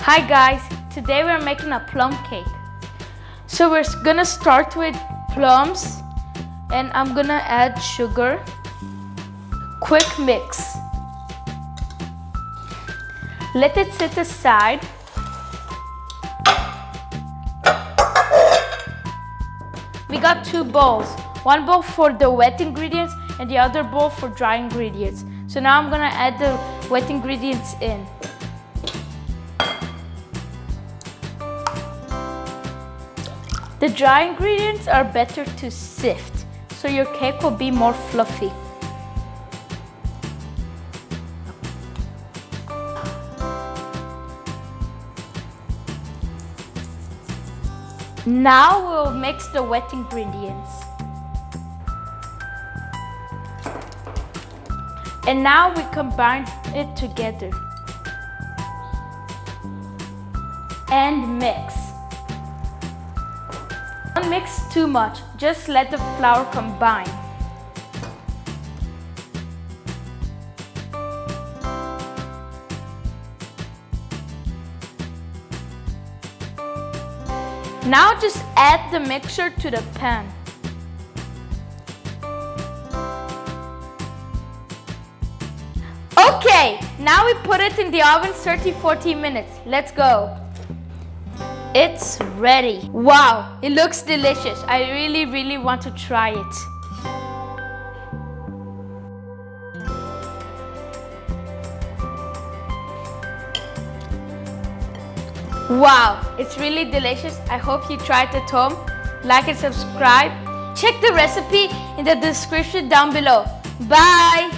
Hi guys, today we're making a plum cake. So we're gonna start with plums and I'm gonna add sugar. Quick mix. Let it sit aside. We got two bowls. One bowl for the wet ingredients and the other bowl for dry ingredients. So now I'm gonna add the wet ingredients in. The dry ingredients are better to sift, so your cake will be more fluffy. Now we'll mix the wet ingredients. And now we combine it together. And mix. Don't mix too much, just let the flour combine. Now just add the mixture to the pan. Okay, now we put it in the oven 30-40 minutes. Let's go. It's ready. Wow, it looks delicious. I really want to try it. Wow, it's really delicious. I hope you try it at home. Like and subscribe. Check the recipe in the description down below. Bye!